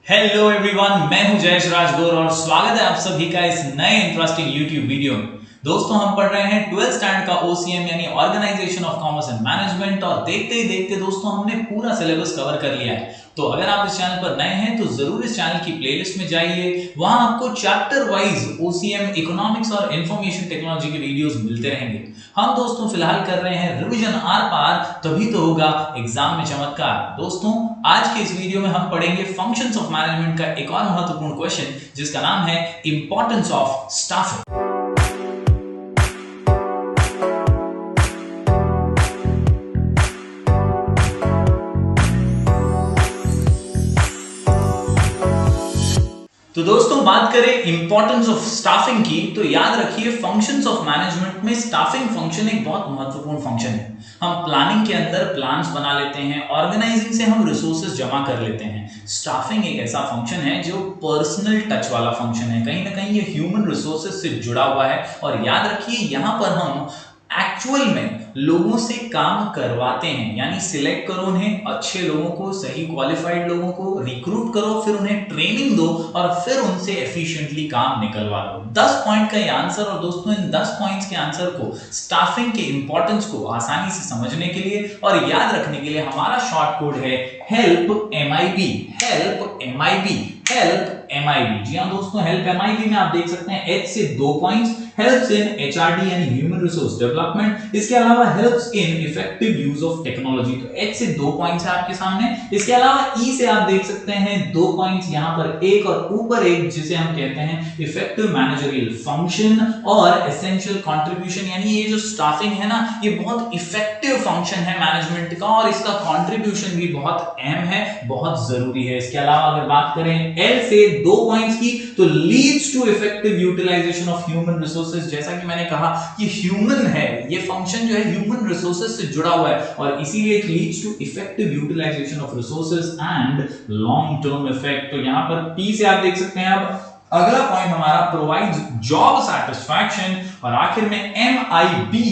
Hello everyone, मैं हूं जयेश राजगौर और स्वागत है आप सभी का इस नए इंटरेस्टिंग यूट्यूब वीडियो में। दोस्तों, हम पढ़ रहे हैं 12th स्टैंडर्ड का OCM यानी organisation of commerce and management और देखते ही देखते दोस्तों हमने पूरा सिलेबस कवर कर लिया है। तो अगर आप इस चैनल पर नए हैं तो जरूर इस चैनल की प्लेलिस्ट में जाइए, वहां आपको चैप्टर वाइज OCM इकोनॉमिक्स और इंफॉर्मेशन टेक्नोलॉजी के वीडियोस मिलते रहेंगे। हम दोस्तों फिलहाल कर रहे हैं रिवीजन आर-पार, तभी तो होगा एग्जाम में चमत्कार। दोस्तों, आज के इस वीडियो में हम पढ़ेंगे फंक्शंस ऑफ मैनेजमेंट का एक और महत्वपूर्ण क्वेश्चन जिसका नाम है इंपॉर्टेंस ऑफ स्टाफिंग। तो दोस्तों, बात करें इंपॉर्टेंस ऑफ स्टाफिंग की तो याद रखिए फंक्शंस ऑफ मैनेजमेंट में स्टाफिंग फंक्शन एक बहुत महत्वपूर्ण फंक्शन है। हम प्लानिंग के अंदर प्लान्स बना लेते हैं, ऑर्गेनाइजिंग से हम रिसोर्सेज जमा कर लेते हैं। स्टाफिंग एक ऐसा फंक्शन है जो पर्सनल टच वाला फंक्शन है, कहीं ना कहीं ये ह्यूमन रिसोर्सेज से जुड़ा हुआ है। और याद रखिए यहां पर हम एक्चुअल में लोगों से काम करवाते हैं, यानी सिलेक्ट करो उन्हें, अच्छे लोगों को, सही क्वालिफाइड लोगों को रिक्रूट करो, फिर उन्हें ट्रेनिंग दो और फिर उनसे एफिशिएंटली काम निकलवा लो। 10 पॉइंट का ये आंसर। और दोस्तों, इन 10 पॉइंट्स के आंसर को, स्टाफिंग के इंपॉर्टेंस को आसानी से समझने के लिए और याद रखने के लिए हमारा शॉर्ट कोड है help MIB। Help MIB, help MIB। जी हाँ दोस्तों, हेल्प MIB में आप देख सकते हैं H से 2 पॉइंट्स, हेल्प्स इन HRD यानी ह्यूमन रिसोर्स डेवलपमेंट, इसके अलावा helps in effective use of technology. तो H से 2 पॉइंट्स है आपके सामने। इसके अलावा E से आप देख सकते हैं 2 पॉइंट्स, यहां पर एक और ऊपर एक, जिसे हम कहते हैं इफेक्टिव मैनेजरियल फंक्शन और एसेंशियल कंट्रीब्यूशन। यानी ये जो स्टाफिंग है ना, ये बहुत इफेक्टिव फंक्शन है मैनेजमेंट का और इसका कंट्रीब्यूशन भी बहुत अहम है, बहुत जरूरी है। इसके अलावा अगर बात करें L से 2 पॉइंट्स की तो leads to effective utilisation of human resources. जैसा कि मैंने कहा, ये ह्यूमन है, ये फंक्शन जो है ह्यूमन रिसोर्सेज से जुड़ा हुआ है और इसीलिए it leads to effective utilisation of resources and long term effect. तो यहां पर P से आप देख सकते हैं। अब अगला पॉइंट हमारा प्रोवाइड्स जॉब सैटिस्फैक्शन और आखिर में MIB,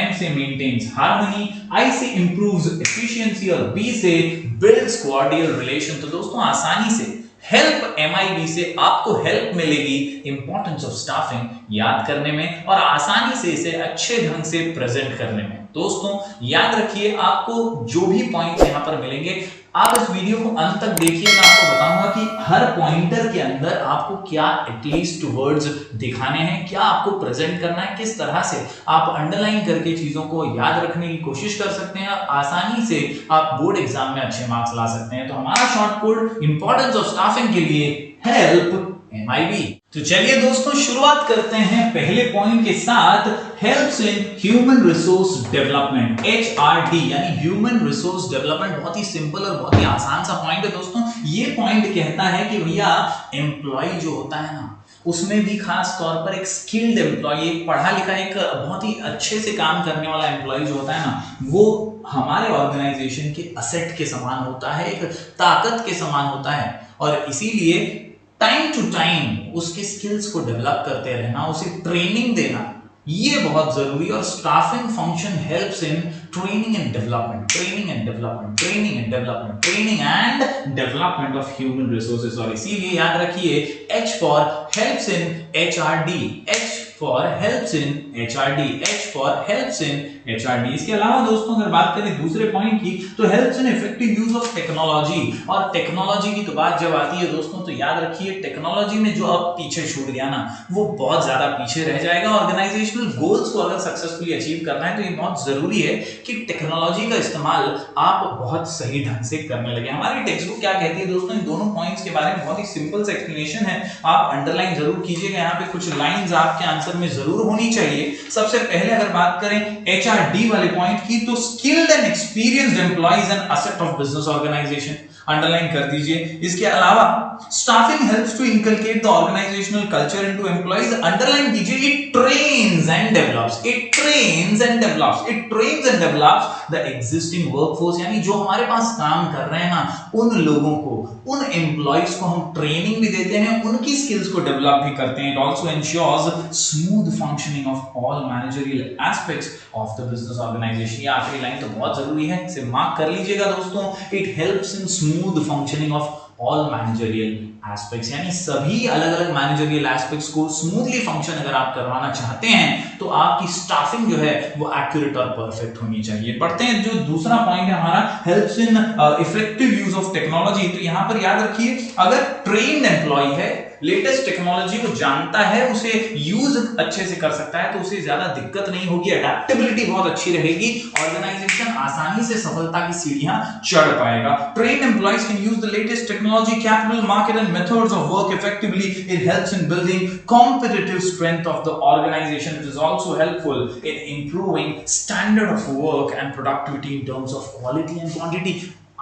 M से मेंटेन्स हार्मनी, I से इंप्रूव्स एफिशिएंसी और B से बिल्ड्स कॉर्डियल रिलेशन। तो दोस्तों, आसानी से हेल्प MIB से आपको हेल्प मिलेगी इंपॉर्टेंस ऑफ स्टाफिंग याद करने में और आसानी से इसे अच्छे ढंग से प्रेजेंट करने में। दोस्तों, याद रखिए आपको जो भी पॉइंट्स यहां पर मिलेंगे, आप इस वीडियो को अंत तक देखिए। मैं आपको बताऊंगा कि हर पॉइंटर के अंदर आपको क्या एटलीस्ट वर्ड्स दिखाने हैं, क्या आपको प्रेजेंट करना है, किस तरह से आप अंडरलाइन करके चीजों को याद रखने की कोशिश कर सकते हैं, आसानी से आप बोर्ड एग्जाम में अच्छे मार्क्स ला सकते हैं। तो हमारा short code importance of staffing के लिए हेल्प MIB। तो चलिए दोस्तों, शुरुआत करते हैं पहले पॉइंट के साथ, helps in human resource development, HRD यानी ह्यूमन रिसोर्स डेवलपमेंट। बहुत ही सिंपल और बहुत ही आसान सा पॉइंट है दोस्तों। ये पॉइंट कहता है कि भैया एम्प्लॉय जो होता है ना, उसमें भी खास तौर पर एक स्किल्ड एम्प्लॉय, एक पढ़ा लिखा, एक बहुत ही अच्छे से काम करने वाला एम्प्लॉय जो होता है ना, वो हमारे ऑर्गेनाइजेशन के असेट के समान होता है, एक ताकत के समान होता है। और इसीलिए टाइम टू टाइम उसके स्किल्स को डेवलप करते रहना, उसे ट्रेनिंग देना, ये बहुत जरूरी है। और staffing function helps in training and development, training and development, training and development, training and development of human resources. और इसीलिए याद रखिए H for helps in HRD, H for helps in HRD, H for helps in HRD। इसके अलावा दोस्तों, अगर बात करें दूसरे पॉइंट की तो helps in effective use of technology. और टेक्नोलॉजी की तो बात जब आती है दोस्तों, तो याद रखिए टेक्नोलॉजी में जो अब पीछे छूट गया ना, वो बहुत ज्यादा पीछे रह जाएगा। ऑर्गेनाइजेशनल गोल्स को अगर सक्सेसफुली अचीव करना है तो ये बहुत जरूरी है कि टेक्नोलॉजी का इस्तेमाल आप बहुत सही ढंग से करने लगे। हमारी टेक्स्ट बुक क्या कहती है दोस्तों, इन दोनों पॉइंट्स के बारे में बहुत ही सिंपल सा एक्सप्लेनेशन है, आप अंडरलाइन जरूर कीजिएगा। यहाँ पे कुछ लाइंस आपके आंसर में जरूर होनी चाहिए। सबसे पहले अगर बात करें HRD वाले पॉइंट की, तो skilled and experienced employees and asset of business organization, underline कर दीजिए। इसके अलावा staffing helps to inculcate the organizational culture into employees, underline कीजिए। It trains and develops, it trains and develops, it trains and develops the existing workforce. यानी जो हमारे पास काम कर रहे हैं ना, उन लोगों को, उन एम्प्लॉइज को हम ट्रेनिंग भी देते हैं, उनकी स्किल्स को डेवलप भी करते हैं। It also ensures smooth functioning of all managerial aspects of the business organisation. ये आखिरी लाइन तो बहुत जरूरी है, इसे मार्क कर लीजिएगा दोस्तों। It helps in smooth functioning of all managerial aspects, यानी सभी अलग अलग मैनेजरियल एस्पेक्ट्स को स्मूथली फंक्शन अगर आप करवाना चाहते हैं तो आपकी स्टाफिंग जो है वो एक्यूरेट और परफेक्ट होनी चाहिए। पढ़ते हैं जो दूसरा पॉइंट है हमारा, helps in effective use of technology. तो यहां पर याद रखिए, अगर ट्रेन्ड एम्प्लॉय है, लेटेस्ट टेक्नोलॉजी को जानता है, उसे यूज अच्छे से कर सकता है, तो उसे ज्यादा दिक्कत नहीं होगी, अडेप्टेबिलिटी बहुत अच्छी रहेगी, ऑर्गेनाइजेशन आसानी से सफलता की सीढ़ियां चढ़ पाएगा। Trained employees can use the latest technology, capital, market and methods of work effectively. It helps in building competitive strength of the organisation. It is also helpful in improving standard of work and productivity in terms of quality and quantity.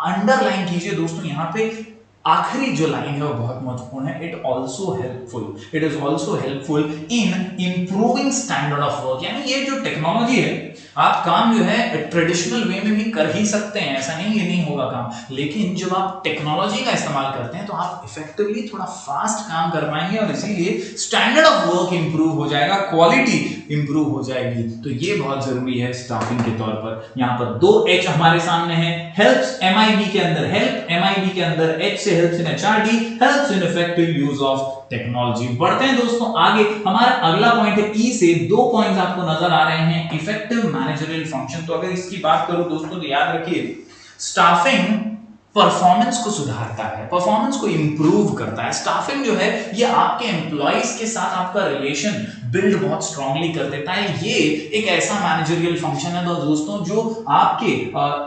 Underline कीजिए दोस्तों, यहां पे आखिरी जो line है वो बहुत महत्वपूर्ण है। It also helpful in improving standard of work, यानी ये जो टेक्नोलॉजी है, आप काम जो है ट्रेडिशनल वे में भी कर ही सकते हैं, ऐसा नहीं ये नहीं होगा काम, लेकिन जब आप टेक्नोलॉजी का इस्तेमाल करते हैं तो आप इफेक्टिवली थोड़ा फास्ट काम कर पाएंगे और इसीलिए स्टैंडर्ड ऑफ वर्क इंप्रूव हो जाएगा, क्वालिटी इंप्रूव हो जाएगी। तो ये बहुत जरूरी है स्टाफिंग के तौर पर। यहाँ पर 2 H हमारे सामने है, हेल्प्स MIB के अंदर, हेल्प MIB के अंदर, H से helps in HRD, helps in effective use of technology. बढ़ते हैं दोस्तों आगे, हमारा अगला पॉइंट है E से 2 पॉइंट्स आपको नजर आ रहे हैं, इफेक्टिव मैनेजरियल फंक्शन। तो अगर इसकी बात करूं दोस्तों तो याद रखिए, स्टाफिंग परफॉर्मेंस को सुधारता है, परफॉर्मेंस को इंप्रूव करता है। स्टाफिंग जो है ये आपके एम्प्लॉइज के साथ आपका रिलेशन बिल्ड बहुत स्ट्रांगली कर देता है। ये एक ऐसा मैनेजरियल फंक्शन है दोस्तों जो आपके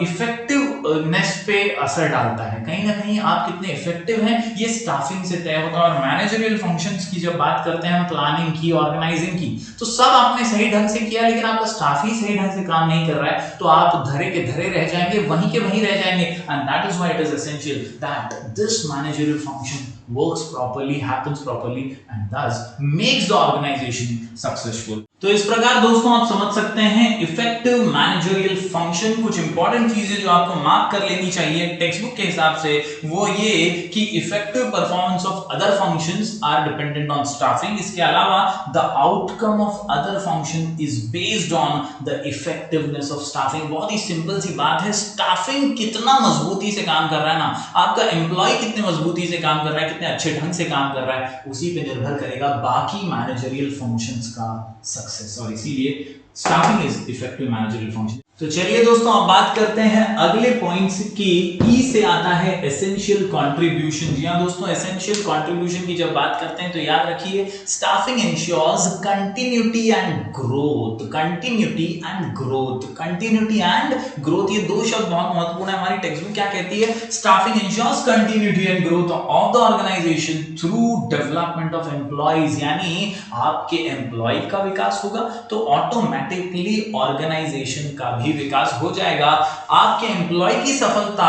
इफेक्टिवनेस पे असर डालता है। कहीं ना कहीं आप कितने इफेक्टिव हैं ये स्टाफिंग से तय होता है। और मैनेजरियल फंक्शंस की जब बात करते हैं हम, प्लानिंग की, ऑर्गेनाइजिंग की, तो सब आपने सही ढंग से किया, लेकिन आपका स्टाफ ही सही ढंग से काम नहीं कर रहा है तो आप धरे के धरे रह जाएंगे, वहीं के वहीं रह जाएंगे। And that is why it is essential that this managerial function works properly, happens properly and thus makes the organization successful। तो इस प्रकार दोस्तों आप समझ सकते हैं इफेक्टिव मैनेजरियल फंक्शन। कुछ इंपॉर्टेंट चीजें जो आपको मार्क कर लेनी चाहिए टेक्स्ट बुक के हिसाब से वो ये कि effective performance of other functions are dependent on staffing. इसके अलावा the outcome of other function is based on the effectiveness of staffing. बहुत ही सिंपल सी बात है, स्टाफिंग कितना मजबूती से काम कर रहा है ना, आपका एम्प्लॉय कितने मजबूती से काम कर रहा है, कितने अच्छे ढंग से काम कर रहा है, उसी पे निर्भर करेगा बाकी मैनेजरियल फंक्शंस का सक्सेस। और इसीलिए staffing is effective managerial function. तो चलिए दोस्तों अब बात करते हैं अगले पॉइंट्स की। ई से आता है एसेंशियल कंट्रीब्यूशन। जी हां दोस्तों, एसेंशियल कंट्रीब्यूशन की जब बात करते हैं तो याद रखिए, staffing ensures continuity and growth. Continuity and growth, continuity and growth, ये 2 शब्द बहुत महत्वपूर्ण है। हमारी टेक्स्ट बुक क्या कहती है? Staffing ensures continuity and growth of the organisation through development of employees, यानी आपके एम्प्लॉय का विकास होगा तो ऑटोमेटिकली ऑर्गेनाइजेशन का भी विकास हो जाएगा। आपके एम्प्लॉय की सफलता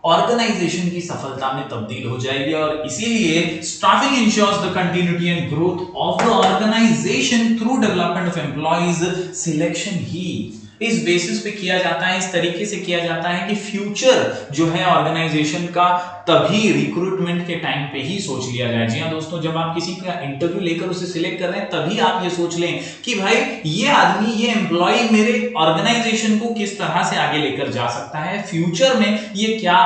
ऑर्गेनाइजेशन की सफलता में तब्दील हो जाएगी। और इसीलिए staffing ensures the continuity and growth of the organisation through development of employees selection ही इस बेसिस पे किया जाता है, इस तरीके से किया जाता है कि फ्यूचर जो है ऑर्गेनाइजेशन का तभी रिक्रूटमेंट के टाइम पे ही सोच लिया जाए। जी हाँ दोस्तों, जब आप किसी का इंटरव्यू लेकर उसे सिलेक्ट कर रहे हैं तभी आप ये सोच लें कि भाई ये आदमी, ये एम्प्लॉय मेरे ऑर्गेनाइजेशन को किस तरह से आगे लेकर जा सकता है, फ्यूचर में ये क्या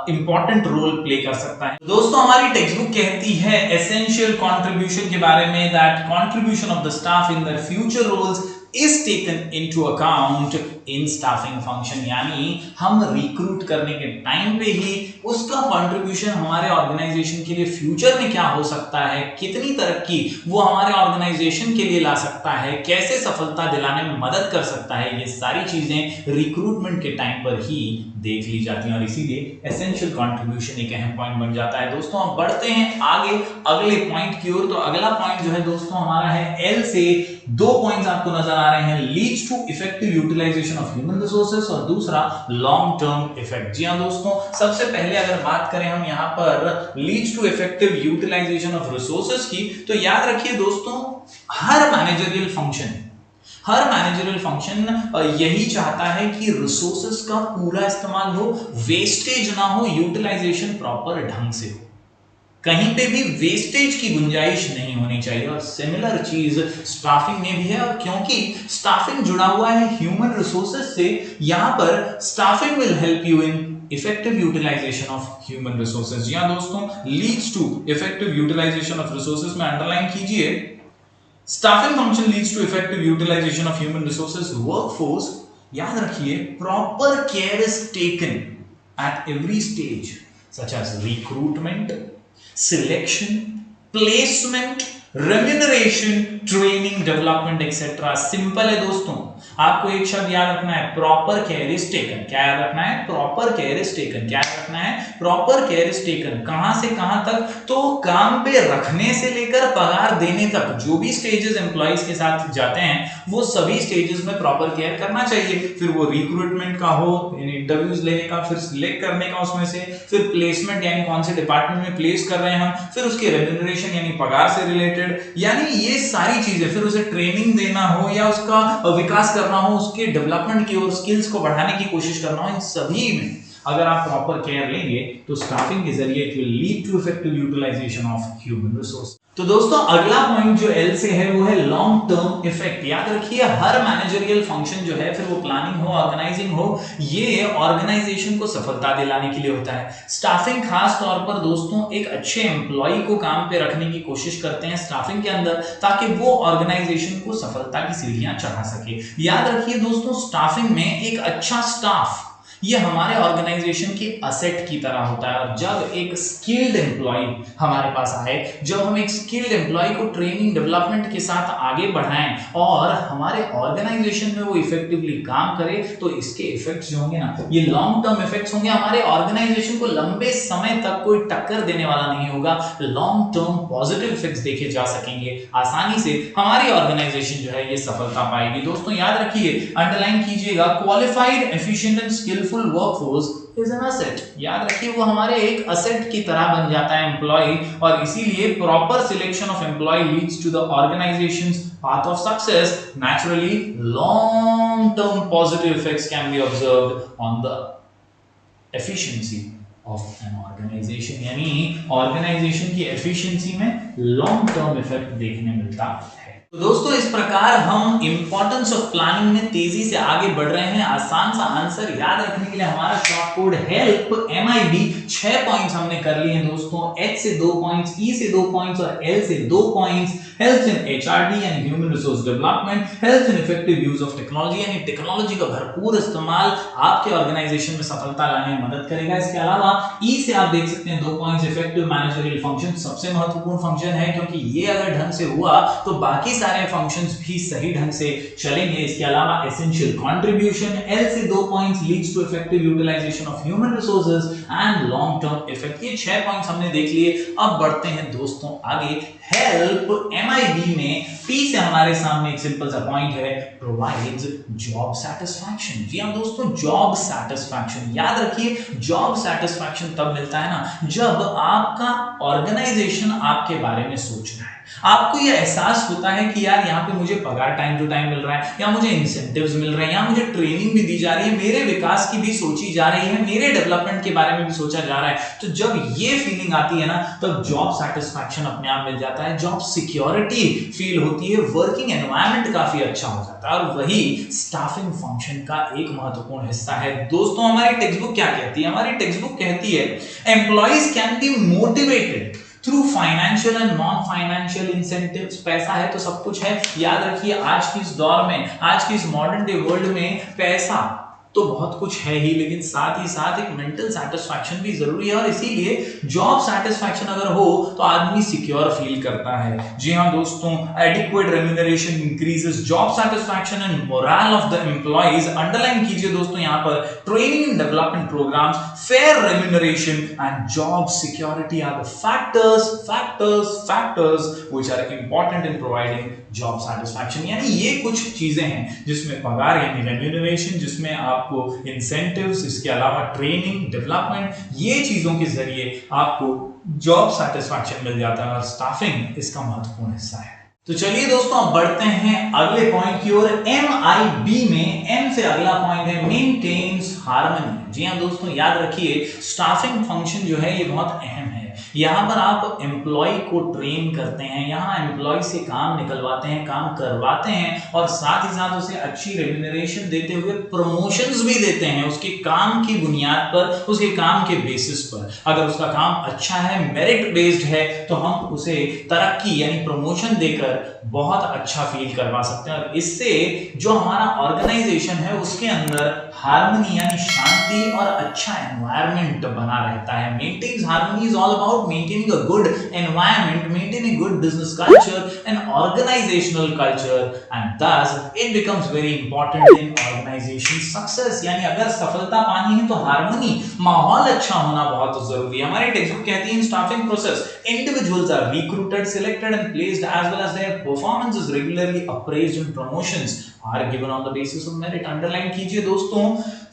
इंपॉर्टेंट रोल प्ले कर सकता है। दोस्तों हमारी टेक्स्ट बुक कहती है एसेंशियल कंट्रीब्यूशन के बारे में, that contribution of the staff in their future roles is taken into account in staffing function, यानी हम रिक्रूट करने के टाइम पे ही उसका कंट्रीब्यूशन हमारे ऑर्गेनाइजेशन के लिए फ्यूचर में क्या हो सकता है, कितनी तरक्की वो हमारे ऑर्गेनाइजेशन के लिए ला सकता है, कैसे सफलता दिलाने में मदद कर सकता है, ये सारी चीजें रिक्रूटमेंट के टाइम पर ही देख ली जाती हैं। और इसीलिए एसेंशियल कंट्रीब्यूशन एक अहम पॉइंट बन जाता है। दोस्तों हम बढ़ते हैं आगे अगले पॉइंट की ओर। तो अगला पॉइंट जो है दोस्तों हमारा है एल से 2 पॉइंट्स आपको नजर आ रहे हैं, leads to effective utilisation of human resources और दूसरा लॉन्ग टर्म इफेक्ट। जी हां दोस्तों, सबसे पहले अगर बात करें हम यहां पर leads to effective utilisation of resources की, तो याद रखिए दोस्तों हर मैनेजरियल फंक्शन यही चाहता है कि रिसोर्सेज का पूरा इस्तेमाल हो, वेस्टेज ना हो, यूटिलाइजेशन प्रॉपर ढंग से हो, कहीं पे भी वेस्टेज की गुंजाइश नहीं होनी चाहिए। और सिमिलर चीज स्टाफिंग में भी है। और क्योंकि स्टाफिंग जुड़ा हुआ है ह्यूमन रिसोर्सेज से, यहां पर staffing will help you in effective utilisation of human resources. जी हाँ दोस्तों, leads to effective utilisation of resources में अंडरलाइन कीजिए, staffing function leads to effective utilisation of human resources workforce. याद रखिए, proper care is taken at every stage such as recruitment, selection, placement, remuneration, training, development etcetera. Simple है दोस्तों, आपको एक शब्द याद रखना है, प्रॉपर केयर इज टेकन। क्या याद रखना है? Proper care is taken. क्या याद रखना है? Proper care is taken. कहां से कहां तक? तो काम पे रखने से लेकर पगार देने तक जो भी स्टेजेस एम्प्लॉइज के साथ जाते हैं वो सभी स्टेजेस में प्रॉपर केयर करना चाहिए। फिर वो रिक्रूटमेंट का हो, इंटरव्यूज लेने का, फिर सिलेक्ट करने का उसमें से, फिर प्लेसमेंट यानी कौन से डिपार्टमेंट में प्लेस कर रहे हैं हम, फिर उसके रेम्यूनरेशन यानी पगार से रिलेटेड, यानी ये सारी चीजें, फिर उसे ट्रेनिंग देना हो या उसका विकास करना हो, उसके डेवलपमेंट की और स्किल्स को बढ़ाने की कोशिश करना हो, इन सभी में अगर आप प्रॉपर केयर लेंगे तो स्टाफिंग के जरिए it will lead to effective utilisation of human resource. तो दोस्तों अगला पॉइंट जो एल से है वो है लॉन्ग टर्म इफेक्ट। याद रखिए, हर मैनेजरियल फंक्शन जो है, फिर वो प्लानिंग हो, ऑर्गेनाइजिंग हो, ये ऑर्गेनाइजेशन को सफलता दिलाने के लिए होता है। स्टाफिंग खास तौर पर दोस्तों एक अच्छे एम्प्लॉय को काम पे रखने की कोशिश करते हैं स्टाफिंग के अंदर, ताकि वो ऑर्गेनाइजेशन को सफलता की सीढ़ियां चढ़ा सके। याद रखिए दोस्तों, स्टाफिंग में एक अच्छा स्टाफ ये हमारे ऑर्गेनाइजेशन के असेट की तरह होता है। और जब एक स्किल्ड एम्प्लॉय हमारे पास आए, जब हम एक स्किल्ड एम्प्लॉय को ट्रेनिंग डेवलपमेंट के साथ आगे बढ़ाएं और हमारे ऑर्गेनाइजेशन में वो इफेक्टिवली काम करे, तो इसके इफेक्ट्स जो होंगे ना, ये लॉन्ग टर्म इफेक्ट्स होंगे। हमारे ऑर्गेनाइजेशन को लंबे समय तक कोई टक्कर देने वाला नहीं होगा। लॉन्ग टर्म पॉजिटिव इफेक्ट्स देखे जा सकेंगे, आसानी से हमारी ऑर्गेनाइजेशन जो है ये सफलता पाएगी। दोस्तों याद रखिए, अंडरलाइन कीजिएगा, qualified, efficient and skilful workforce is an asset. याद रखिए, वो हमारे एक एसेट की तरह बन जाता है एम्प्लॉय, और इसीलिए proper selection of employee leads to the organisation's path of success. Naturally, long term positive effects can be observed on the efficiency of an organization। यानी ऑर्गेनाइजेशन की एफिशिएंसी में लॉन्ग टर्म इफेक्ट देखने मिलता है। तो दोस्तों इस प्रकार हम इंपॉर्टेंस ऑफ प्लानिंग में तेजी से आगे बढ़ रहे हैं। आसान सा आंसर याद रखने के लिए हमारा short code help MIB 6 points हमने कर लिए हैं दोस्तों। H से 2 पॉइंट्स, E से 2 पॉइंट्स और L से 2 पॉइंट्स। हेल्थ इन HRD यानी human resource development, health in effective use of technology यानी टेक्नोलॉजी का भरपूर इस्तेमाल आपके ऑर्गेनाइजेशन में सफलता लाने में मदद करेगा। इसके अलावा E से आप देख सकते हैं 2 पॉइंट्स, इफेक्टिव मैनेजरियल फंक्शन सबसे महत्वपूर्ण फंक्शन है, क्योंकि ये अगर ढंग से हुआ तो बाकी सारे फंक्शंस भी सही ढंग से चलेंगे। इसके अलावा एसेंशियल कंट्रीब्यूशन, L से 2 points, leads to effective utilisation of human resources and long term effect. ये 6 पॉइंट्स हमने देख लिए। अब बढ़ते हैं दोस्तों आगे। हेल्प MIB में P से हमारे सामने एक सिंपल सा पॉइंट है, प्रोवाइड्स जॉब सैटिस्फैक्शन। जी हां दोस्तों, जॉब सैटिस्फैक्शन। याद रखिए, जॉब सैटिस्फैक्शन तब मिलता है ना जब आपका ऑर्गेनाइजेशन आपके बारे में सोच रहा है, आपको यह एहसास होता है कि यार यहाँ पे मुझे पगार टाइम टू टाइम मिल रहा है, या मुझे इंसेंटिव्स मिल रहे हैं, या मुझे ट्रेनिंग भी दी जा रही है, मेरे विकास की भी सोची जा रही है, मेरे डेवलपमेंट के बारे में भी सोचा जा रहा है। तो जब ये फीलिंग आती है ना, तब जॉब सैटिस्फैक्शन अपने आप मिल जाता है, जॉब सिक्योरिटी फील होती है, वर्किंग एनवायरनमेंट काफी अच्छा हो जाता है, और वही स्टाफिंग फंक्शन का एक महत्वपूर्ण हिस्सा है। दोस्तों हमारी टेक्स्ट बुक क्या कहती है? हमारी टेक्स्ट बुक कहती है, employees can be motivated through financial and non financial incentives. पैसा है तो सब कुछ है। याद रखिए, आज की इस दौर में, आज की इस मॉडर्न डे वर्ल्ड में पैसा तो बहुत कुछ है ही, लेकिन साथ ही साथ एक मेंटल सेटिस्फैक्शन भी जरूरी है, और इसीलिए जॉब सेटिस्फैक्शन अगर हो तो आदमी सिक्योर फील करता है। जी हाँ दोस्तों, adequate remuneration increases job satisfaction and morale of the employees. Underline कीजिए दोस्तों यहाँ पर, training and development programmes, fair remuneration and job security are the factors which are important in providing job satisfaction. यानी ये कुछ चीजें हैं जिसमें पगार यानी रेम्यूनरेशन, जिसमें आपको इंसेंटिव्स, इसके अलावा ट्रेनिंग, डेवलपमेंट, ये चीजों के जरिए आपको जॉब सेटिस्फैक्शन मिल जाता है, और स्टाफिंग इसका महत्वपूर्ण हिस्सा है। तो चलिए दोस्तों अब बढ़ते हैं अगले पॉइंट की ओर। MIB में M से अगला पॉइंट है मेंटेन्स हार्मनी। जी हाँ दोस्तों, याद रखिए, स्टाफिंग फंक्शन जो है ये बहुत अहम है। यहाँ पर आप एम्प्लॉय को ट्रेन करते हैं, यहाँ एम्प्लॉय से काम निकलवाते हैं, काम करवाते हैं और साथ ही साथ उसे अच्छी रेम्यूनरेशन देते हुए प्रमोशंस भी देते हैं उसके काम की बुनियाद पर, उसके काम के बेसिस पर। अगर उसका काम अच्छा है, मेरिट बेस्ड है, तो हम उसे तरक्की यानी प्रमोशन देकर बहुत अच्छा फील करवा सकते हैं और इससे जो हमारा ऑर्गेनाइजेशन है उसके अंदर हार्मनी यानी शांति और अच्छा एनवायरनमेंट बना रहता है। Maintains harmony is all about maintaining a good environment, maintaining good business culture and organisational culture and thus it becomes very important in organization success। यानी अगर सफलता पानी है तो हार्मनी, माहौल अच्छा होना बहुत जरूरी है। हमारी टेक्स्ट बुक कहती है staffing process individuals are recruited, selected and placed as well as their performance is regularly appraised and promotions are given on the basis of merit। Underline कीजिए दोस्तों,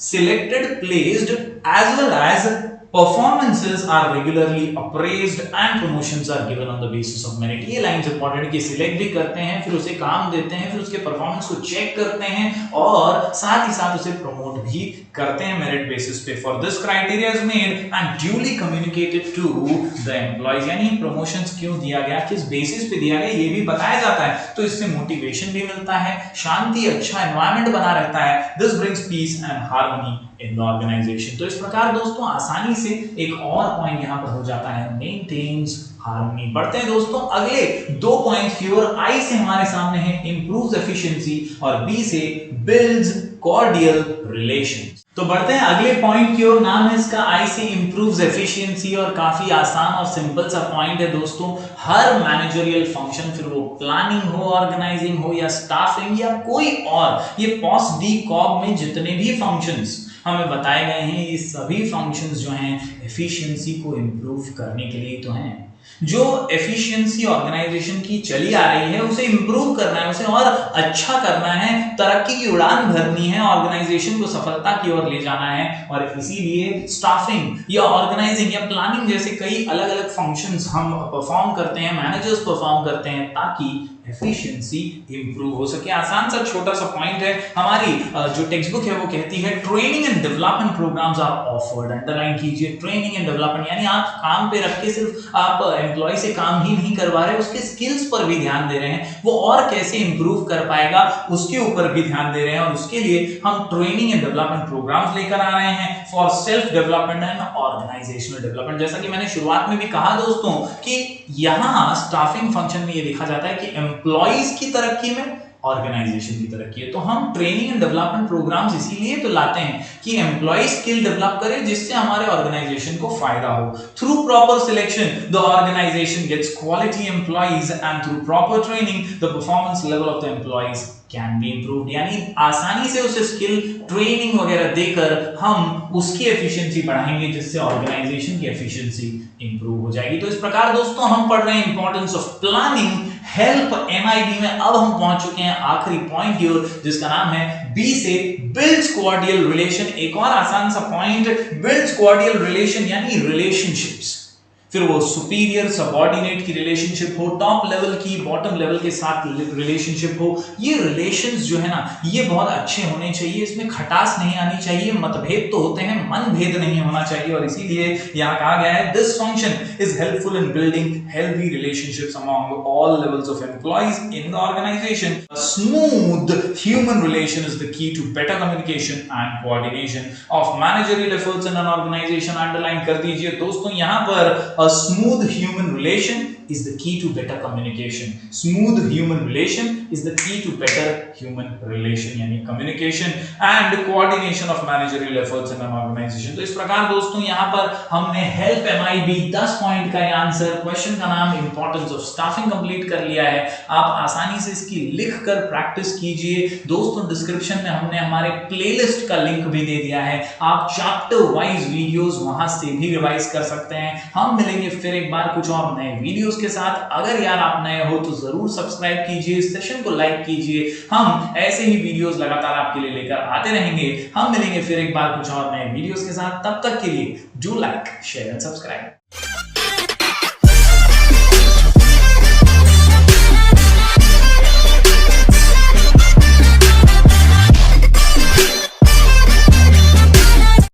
selected, placed as well as performances are regularly appraised and promotions are given on the basis of merit। ये lines important है कि select भी करते हैं, फिर उसे काम देते हैं, फिर उसके परफॉर्मेंस को चेक करते हैं और साथ ही साथ उसे प्रमोट भी करते हैं मेरिट बेसिस पे। For this criteria is made and duly communicated to the employees. यानी प्रमोशंस क्यों दिया गया, किस बेसिस पे दिया गया, ये भी बताया जाता है, तो इससे मोटिवेशन भी मिलता है, शांति, अच्छा एनवायरनमेंट बना रहता है। This brings peace and harmony in the organisation. तो इस प्रकार दोस्तों आसानी से एक और पॉइंट यहां पर हो जाता है, मेंटेन्स हार्मनी। बढ़ते हैं दोस्तों अगले दो पॉइंट्स की ओर। आई से हमारे सामने है इंप्रूव्स एफिशिएंसी और बी से बिल्ड्स कॉर्डियल रिलेशंस। तो बढ़ते हैं अगले पॉइंट की ओर, नाम है इसका आई से इंप्रूव्स एफिशिएंसी और काफी आसान और सिंपल सा पॉइंट है दोस्तों। हर मैनेजरियल फंक्शन, फिर वो प्लानिंग हो, ऑर्गेनाइजिंग हो या स्टाफिंग या कोई और, ये पॉस्ट डी कॉग में जितने भी फंक्शंस हमें बताए गए हैं, ये सभी फंक्शंस जो हैं एफिशिएंसी को इंप्रूव करने के लिए तो हैं। जो एफिशिएंसी ऑर्गेनाइजेशन की चली आ रही है उसे इंप्रूव करना है, उसे और अच्छा करना है, तरक्की की उड़ान भरनी है, ऑर्गेनाइजेशन को सफलता की ओर ले जाना है और इसीलिए स्टाफिंग या ऑर्गेनाइजिंग या प्लानिंग जैसे कई अलग अलग फंक्शंस हम परफॉर्म करते हैं, मैनेजर्स परफॉर्म करते हैं ताकि एफिशिएंसी इंप्रूव हो सके। आसान सा छोटा सा पॉइंट है, हमारी जो टेक्स्ट बुक है वो कहती है training and development programmes are offered. Underline कीजिए, ट्रेनिंग एंड डेवलपमेंट यानी आप काम पे रख के सिर्फ आप एम्प्लॉय से काम ही नहीं करवा रहे, उसके स्किल्स पर भी ध्यान दे रहे हैं, वो और कैसे इंप्रूव कर पाएगा उसके ऊपर भी ध्यान दे रहे हैं और उसके लिए हम ट्रेनिंग एंड डेवलपमेंट प्रोग्राम्स लेकर आ रहे हैं for self development and organisational development. जैसा कि मैंने शुरुआत में भी कहा दोस्तों कि यहाँ स्टाफिंग फंक्शन में ये देखा जाता है कि एम्प्लॉइज की तरक्की में ऑर्गेनाइजेशन की तरक्की है, तो हम ट्रेनिंग एंड डेवलपमेंट प्रोग्राम्स इसीलिए तो लाते हैं कि एम्प्लॉय स्किल डेवलप करे जिससे हमारे ऑर्गेनाइजेशन को फायदा हो। Through proper selection the organisation gets quality employees and through proper training the performance level of the employees can be improved. यानी आसानी से उसे स्किल ट्रेनिंग वगैरह देकर हम उसकी एफिशिएंसी बढ़ाएंगे जिससे ऑर्गेनाइजेशन की एफिशिएंसी इंप्रूव हो जाएगी। तो इस प्रकार दोस्तों हम पढ़ रहे हैं importance of planning help MIB में। अब हम पहुंच चुके हैं आखिरी पॉइंट की ओर जिसका नाम है बी से बिल्ड्स कॉर्डियल रिलेशन। एक और आसान सा पॉइंट, बिल्ड्स कॉर्डियल रिलेशन यानी रिलेशनशिप्स, फिर वो सुपीरियर सबऑर्डिनेट की रिलेशनशिप हो, टॉप लेवल की बॉटम लेवल के साथ रिलेशनशिप हो, ये रिलेशंस जो है ना ये बहुत अच्छे होने चाहिए, इसमें खटास नहीं आनी चाहिए, मतभेद तो होते हैं, मनभेद नहीं होना चाहिए और इसीलिए यहाँ कहा गया है this function is helpful in building healthy relationships among all levels of employees in the organisation. Smooth human relation is the key to better communication and coordination of managerial efforts in an organisation. Underline कर दीजिए दोस्तों, यहाँ पर a smooth human relation is the key to better communication। Smooth human relation is the key to better human relation यानी communication and coordination of managerial efforts in an organization। तो इस प्रकार दोस्तों यहाँ पर हमने help MIB 10 पॉइंट का answer, question का नाम इंपॉर्टेंस ऑफ स्टाफिंग कंप्लीट कर लिया है। आप आसानी से इसकी लिख कर प्रैक्टिस कीजिए दोस्तों। डिस्क्रिप्शन में हमने हमारे प्लेलिस्ट का लिंक भी दे दिया है, आप चैप्टर वाइज वीडियोस वहां से भी रिवाइज कर सकते हैं। हम मिलेंगे फिर एक बार कुछ और नए वीडियोस के साथ। अगर यार आप नए हो तो जरूर सब्सक्राइब कीजिए, सेशन को लाइक कीजिए, हम ऐसे ही वीडियोस लगातार आपके लिए लेकर आते रहेंगे। हम मिलेंगे फिर एक बार कुछ और नए वीडियोस के साथ, तब तक के लिए do like share and subscribe.